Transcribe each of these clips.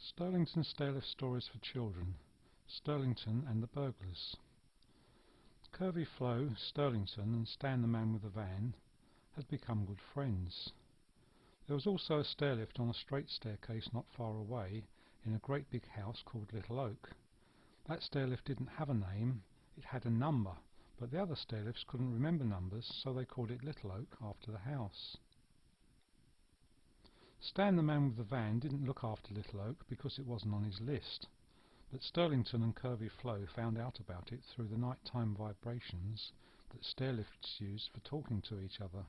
Sterlington Stairlift Stories for Children, Sterlington and The Burglars. Curvy Flo, Sterlington and Stan the man with the van had become good friends. There was also a stairlift on a straight staircase not far away in a great big house called Little Oak. That stairlift didn't have a name, it had a number, but the other stairlifts couldn't remember numbers, so they called it Little Oak after the house. Stan the man with the van didn't look after Little Oak because it wasn't on his list, but Sterlington and Curvy Flo found out about it through the nighttime vibrations that stairlifts used for talking to each other.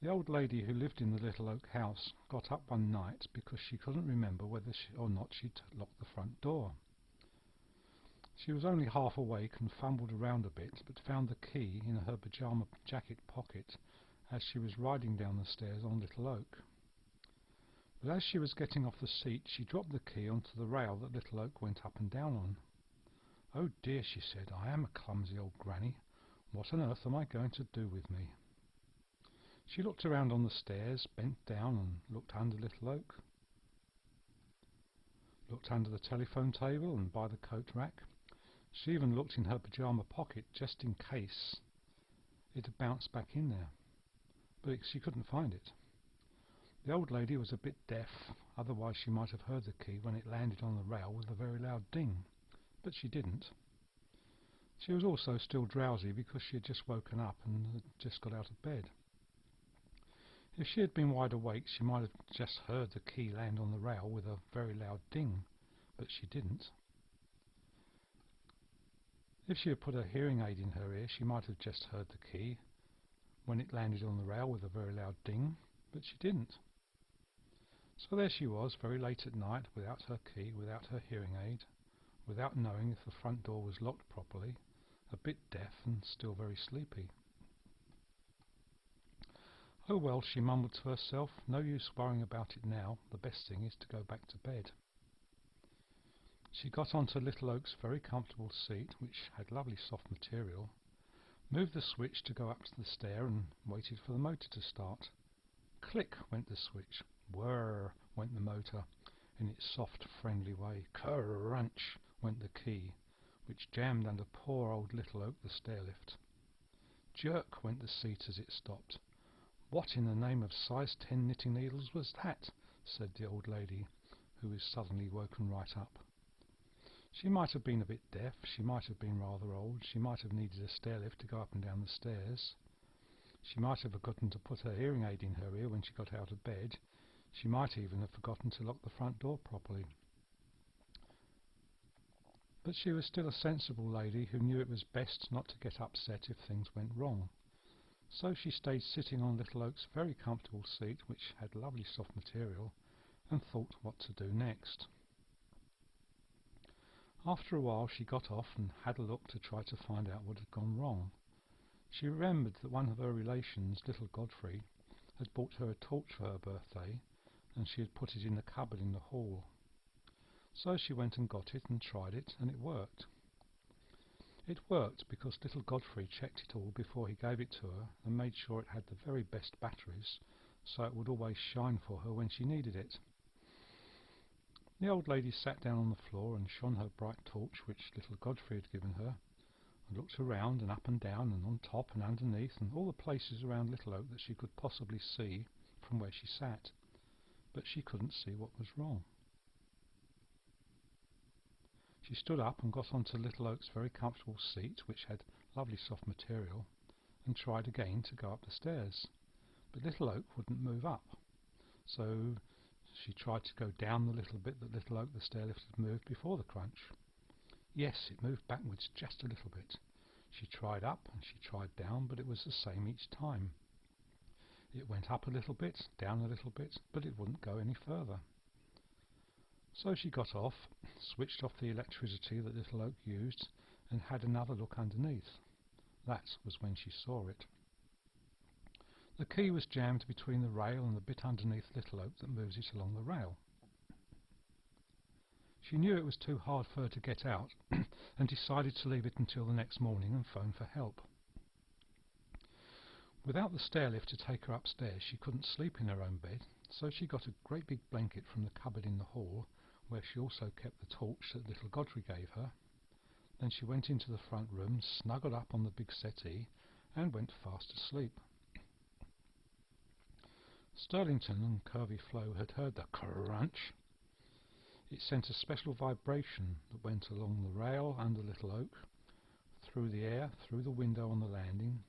The old lady who lived in the Little Oak house got up one night because she couldn't remember whether or not she'd locked the front door. She was only half awake and fumbled around a bit, but found the key in her pyjama jacket pocket as she was riding down the stairs on Little Oak. But as she was getting off the seat, she dropped the key onto the rail that Little Oak went up and down on. "Oh dear," she said, "I am a clumsy old granny. What on earth am I going to do with me?" She looked around on the stairs, bent down and looked under Little Oak, looked under the telephone table and by the coat rack. She even looked in her pyjama pocket just in case it had bounced back in there, but she couldn't find it. The old lady was a bit deaf, otherwise she might have heard the key when it landed on the rail with a very loud ding, but she didn't. She was also still drowsy because she had just woken up and had just got out of bed. If she had been wide awake, she might have just heard the key land on the rail with a very loud ding, but she didn't. If she had put a hearing aid in her ear, she might have just heard the key when it landed on the rail with a very loud ding, but she didn't. So there she was, very late at night, without her key, without her hearing aid, without knowing if the front door was locked properly, a bit deaf and still very sleepy. "Oh well," she mumbled to herself, "no use worrying about it now. The best thing is to go back to bed." She got onto Little Oak's very comfortable seat, which had lovely soft material, moved the switch to go up to the stair and waited for the motor to start. Click went the switch. Whirr went the motor in its soft, friendly way. Crunch went the key, which jammed under poor old Little Oak, the stairlift. Jerk went the seat as it stopped. "What in the name of size 10 knitting needles was that?" said the old lady, who was suddenly woken right up. She might have been a bit deaf, she might have been rather old, she might have needed a stairlift to go up and down the stairs. She might have forgotten to put her hearing aid in her ear when she got out of bed. She might even have forgotten to lock the front door properly. But she was still a sensible lady who knew it was best not to get upset if things went wrong. So she stayed sitting on Little Oak's very comfortable seat, which had lovely soft material, and thought what to do next. After a while she got off and had a look to try to find out what had gone wrong. She remembered that one of her relations, little Godfrey, had bought her a torch for her birthday, and she had put it in the cupboard in the hall. So she went and got it and tried it, and it worked. It worked because little Godfrey checked it all before he gave it to her and made sure it had the very best batteries, so it would always shine for her when she needed it. The old lady sat down on the floor and shone her bright torch, which little Godfrey had given her, and looked around and up and down and on top and underneath and all the places around Little Oak that she could possibly see from where she sat, but she couldn't see what was wrong. She stood up and got onto Little Oak's very comfortable seat, which had lovely soft material, and tried again to go up the stairs, but Little Oak wouldn't move up. So she tried to go down the little bit that Little Oak the stairlift had moved before the crunch. Yes, it moved backwards just a little bit. She tried up and she tried down, but it was the same each time. It went up a little bit, down a little bit, but it wouldn't go any further. So she got off, switched off the electricity that Little Oak used, and had another look underneath. That was when she saw it. The key was jammed between the rail and the bit underneath Little Oak that moves it along the rail. She knew it was too hard for her to get out and decided to leave it until the next morning and phone for help. Without the stairlift to take her upstairs, she couldn't sleep in her own bed, So she got a great big blanket from the cupboard in the hall, where she also kept the torch that little Godfrey gave her. Then she went into the front room, snuggled up on the big settee, and went fast asleep. Sterlington and Curvy Flo had heard the crunch. It sent a special vibration that went along the rail under Little Oak, through the air, through the window on the landing,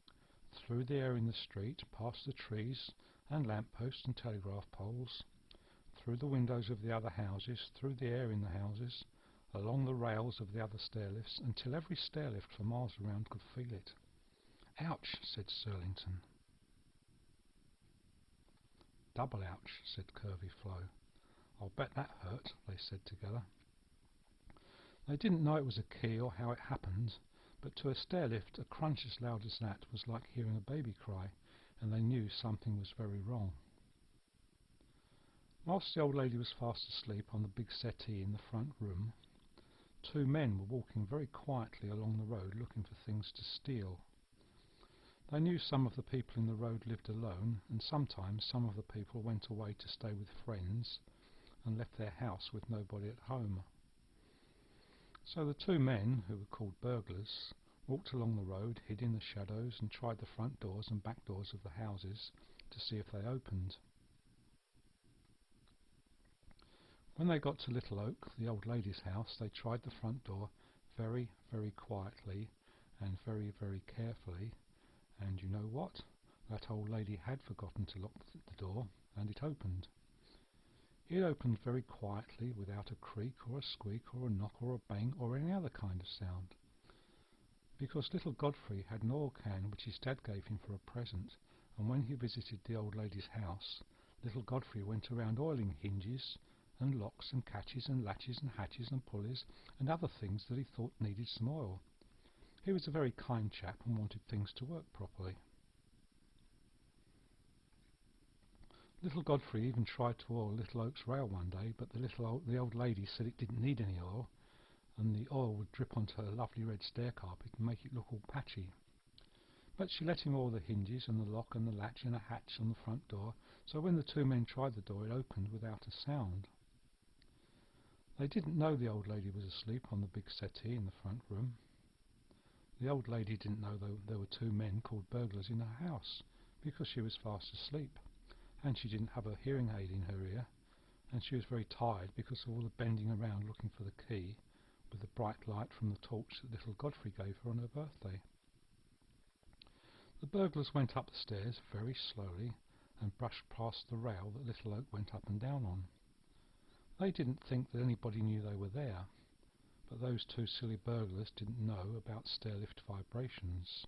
through the air in the street, past the trees and lampposts and telegraph poles, through the windows of the other houses, through the air in the houses, along the rails of the other stairlifts, until every stairlift for miles around could feel it. "Ouch," said Sterlington. "Double ouch," said Curvy Flo. "I'll bet that hurt," they said together. They didn't know it was a key or how it happened, but to a stairlift a crunch as loud as that was like hearing a baby cry, and they knew something was very wrong. Whilst the old lady was fast asleep on the big settee in the front room, two men were walking very quietly along the road looking for things to steal. They knew some of the people in the road lived alone, and sometimes some of the people went away to stay with friends and left their house with nobody at home. So the two men, who were called burglars, walked along the road, hid in the shadows, and tried the front doors and back doors of the houses to see if they opened. When they got to Little Oak, the old lady's house, they tried the front door very, very quietly and very, very carefully, and you know what? That old lady had forgotten to lock the door, and it opened. It opened very quietly, without a creak or a squeak or a knock or a bang or any other kind of sound. Because little Godfrey had an oil can which his dad gave him for a present, and when he visited the old lady's house, little Godfrey went around oiling hinges and locks and catches and latches and hatches and pulleys and other things that he thought needed some oil. He was a very kind chap and wanted things to work properly. Little Godfrey even tried to oil Little Oak's rail one day, but the old lady said it didn't need any oil, and the oil would drip onto her lovely red stair carpet and make it look all patchy. But she let him oil the hinges and the lock and the latch and a hatch on the front door, so when the two men tried the door it opened without a sound. They didn't know the old lady was asleep on the big settee in the front room. The old lady didn't know there were two men called burglars in her house, because she was fast asleep, and she didn't have a hearing aid in her ear, and she was very tired because of all the bending around looking for the key, with the bright light from the torch that little Godfrey gave her on her birthday. The burglars went up the stairs very slowly and brushed past the rail that Little Oak went up and down on. They didn't think that anybody knew they were there, but those two silly burglars didn't know about stairlift vibrations.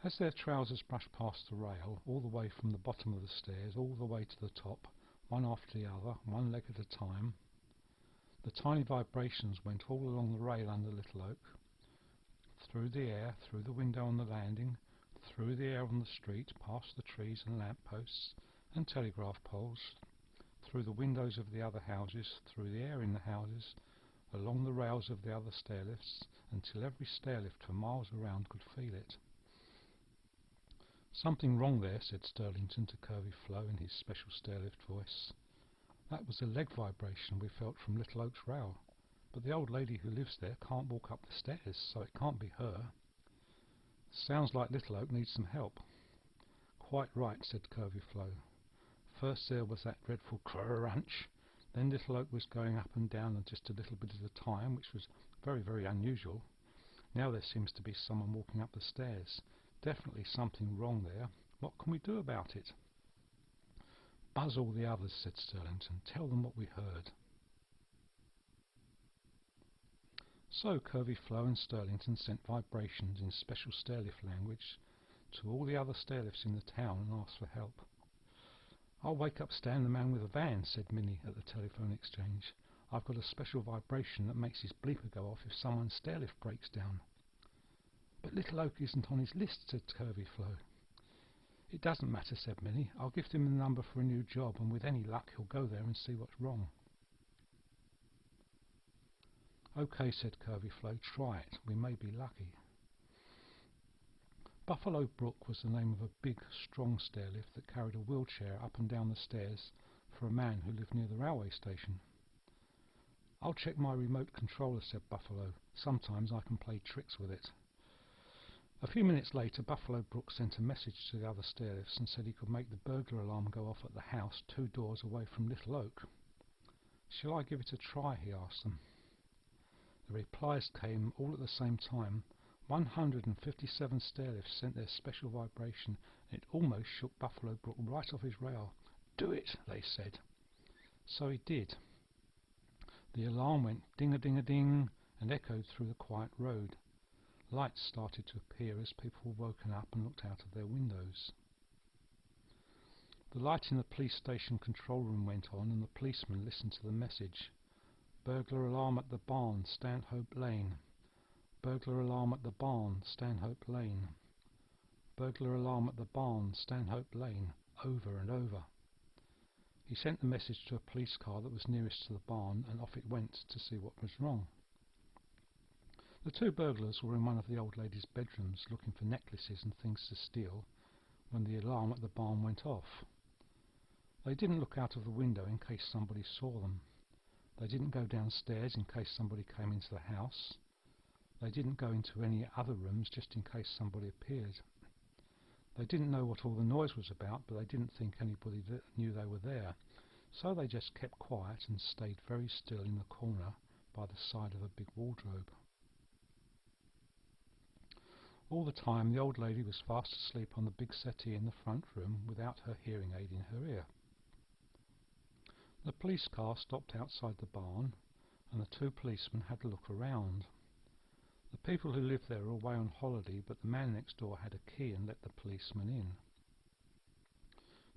As their trousers brushed past the rail, all the way from the bottom of the stairs all the way to the top, one after the other, one leg at a time, the tiny vibrations went all along the rail under Little Oak, through the air, through the window on the landing, through the air on the street, past the trees and lampposts and telegraph poles, through the windows of the other houses, through the air in the houses, along the rails of the other stairlifts, until every stairlift for miles around could feel it. "Something wrong there," said Sterlington to Curvy Flo in his special stairlift voice. "That was a leg vibration we felt from Little Oak's rail, but the old lady who lives there can't walk up the stairs, so it can't be her. Sounds like Little Oak needs some help." "Quite right," said Curvy Flo. "First there was that dreadful crunch, then Little Oak was going up and down and just a little bit at a time, which was very, very unusual. Now there seems to be someone walking up the stairs. Definitely something wrong there. What can we do about it?" "Buzz all the others," said Sterlington. "Tell them what we heard." So Curvy Flo and Sterlington sent vibrations in special stairlift language to all the other stairlifts in the town and asked for help. "I'll wake up Stan the man with a van," said Minnie at the telephone exchange. "I've got a special vibration that makes his bleeper go off if someone's stairlift breaks down." "But Little Oak isn't on his list," said Curvy Flo. "It doesn't matter," said Minnie. "I'll give him the number for a new job, and with any luck he'll go there and see what's wrong." "OK," said Curvy Flo. "Try it. We may be lucky." Buffalo Brook was the name of a big, strong stairlift that carried a wheelchair up and down the stairs for a man who lived near the railway station. "I'll check my remote controller," said Buffalo. "Sometimes I can play tricks with it." A few minutes later, Buffalo Brook sent a message to the other stairlifts and said he could make the burglar alarm go off at the house 2 doors away from Little Oak. "Shall I give it a try?" he asked them. The replies came all at the same time. 157 stairlifts sent their special vibration, and it almost shook Buffalo Brook right off his rail. "Do it," they said. So he did. The alarm went ding-a-ding-a-ding and echoed through the quiet road. Lights started to appear as people were woken up and looked out of their windows. The light in the police station control room went on, and the policeman listened to the message. "Burglar alarm at the barn, Stanhope Lane. Burglar alarm at the barn, Stanhope Lane. Burglar alarm at the barn, Stanhope Lane," over and over. He sent the message to a police car that was nearest to the barn, and off it went to see what was wrong. The 2 burglars were in one of the old lady's bedrooms looking for necklaces and things to steal when the alarm at the barn went off. They didn't look out of the window in case somebody saw them. They didn't go downstairs in case somebody came into the house. They didn't go into any other rooms just in case somebody appeared. They didn't know what all the noise was about, but they didn't think anybody knew they were there, so they just kept quiet and stayed very still in the corner by the side of a big wardrobe. All the time the old lady was fast asleep on the big settee in the front room without her hearing aid in her ear. The police car stopped outside the barn, and the 2 policemen had a look around. The people who lived there were away on holiday, but the man next door had a key and let the policeman in.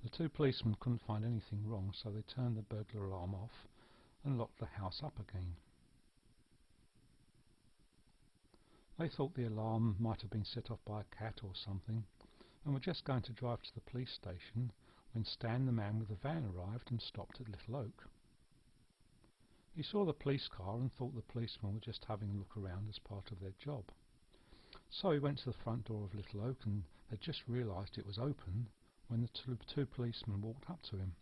The 2 policemen couldn't find anything wrong, so they turned the burglar alarm off and locked the house up again. They thought the alarm might have been set off by a cat or something, and were just going to drive to the police station when Stan the man with the van arrived and stopped at Little Oak. He saw the police car and thought the policemen were just having a look around as part of their job. So he went to the front door of Little Oak, and had just realised it was open when the two policemen walked up to him.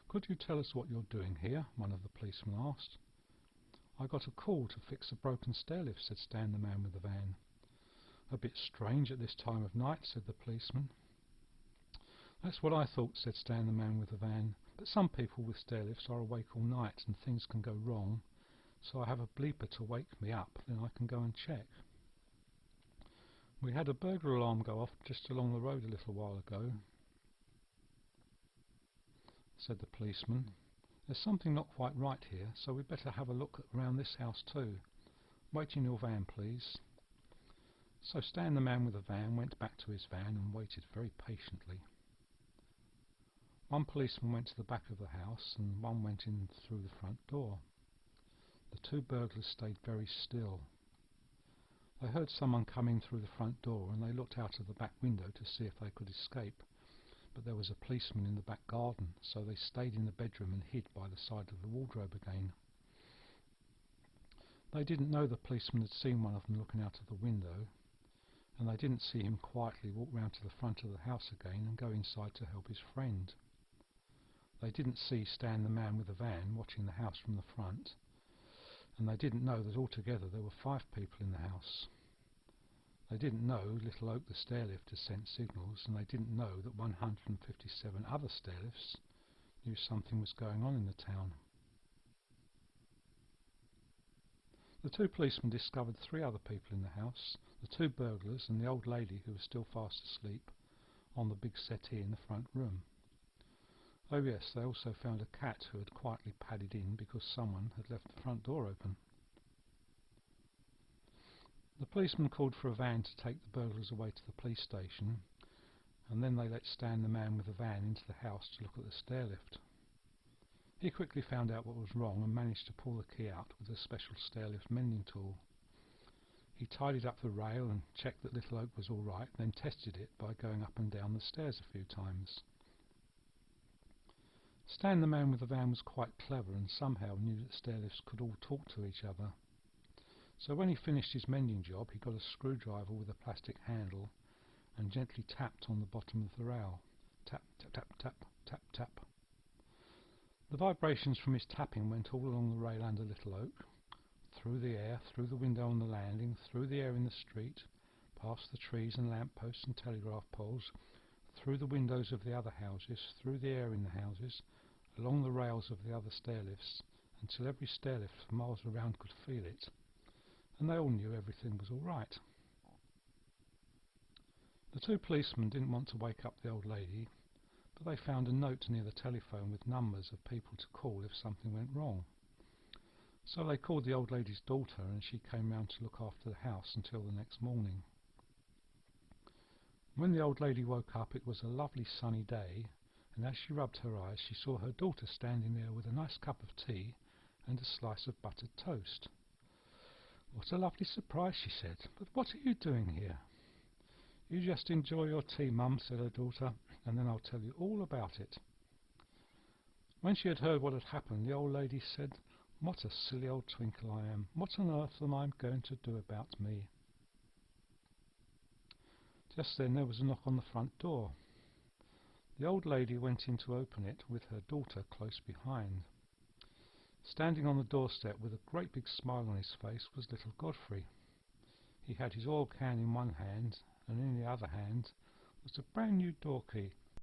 "Could you tell us what you're doing here?" one of the policemen asked. "I got a call to fix a broken stairlift," said Stan the man with the van. "A bit strange at this time of night," said the policeman. "That's what I thought," said Stan the man with the van, "but some people with stairlifts are awake all night and things can go wrong, so I have a bleeper to wake me up, then I can go and check." "We had a burglar alarm go off just along the road a little while ago," said the policeman. "There's something not quite right here, so we'd better have a look around this house too. Wait in your van, please." So Stan the man with the van went back to his van and waited very patiently. One policeman went to the back of the house, and one went in through the front door. The 2 burglars stayed very still. They heard someone coming through the front door, and they looked out of the back window to see if they could escape, but there was a policeman in the back garden, so they stayed in the bedroom and hid by the side of the wardrobe again. They didn't know the policeman had seen one of them looking out of the window, and they didn't see him quietly walk round to the front of the house again and go inside to help his friend. They didn't see Stan the man with the van watching the house from the front, and they didn't know that altogether there were 5 people in the house. They didn't know Little Oak the stairlift had sent signals, and they didn't know that 157 other stairlifts knew something was going on in the town. The 2 policemen discovered 3 other people in the house, the 2 burglars and the old lady who was still fast asleep on the big settee in the front room. Oh yes, they also found a cat who had quietly padded in because someone had left the front door open. The policeman called for a van to take the burglars away to the police station, and then they let Stan the man with the van into the house to look at the stairlift. He quickly found out what was wrong and managed to pull the key out with a special stairlift mending tool. He tidied up the rail and checked that Little Oak was all right, then tested it by going up and down the stairs a few times. Stan the man with the van was quite clever and somehow knew that stairlifts could all talk to each other. So when he finished his mending job, he got a screwdriver with a plastic handle and gently tapped on the bottom of the rail. Tap, tap, tap, tap, tap, tap. The vibrations from his tapping went all along the rail under Little Oak, through the air, through the window on the landing, through the air in the street, past the trees and lamp posts and telegraph poles, through the windows of the other houses, through the air in the houses, along the rails of the other stairlifts, until every stairlift for miles around could feel it, and they all knew everything was all right. The two policemen didn't want to wake up the old lady, but they found a note near the telephone with numbers of people to call if something went wrong. So they called the old lady's daughter, and she came round to look after the house until the next morning. When the old lady woke up, it was a lovely sunny day, and as she rubbed her eyes, she saw her daughter standing there with a nice cup of tea and a slice of buttered toast. "What a lovely surprise," she said. "But what are you doing here?" "You just enjoy your tea, Mum," said her daughter, "and then I'll tell you all about it." When she had heard what had happened, the old lady said, "What a silly old twinkle I am! What on earth am I going to do about me?" Just then there was a knock on the front door. The old lady went in to open it, with her daughter close behind. Standing on the doorstep with a great big smile on his face was little Godfrey. He had his oil can in one hand, and in the other hand was a brand new door key,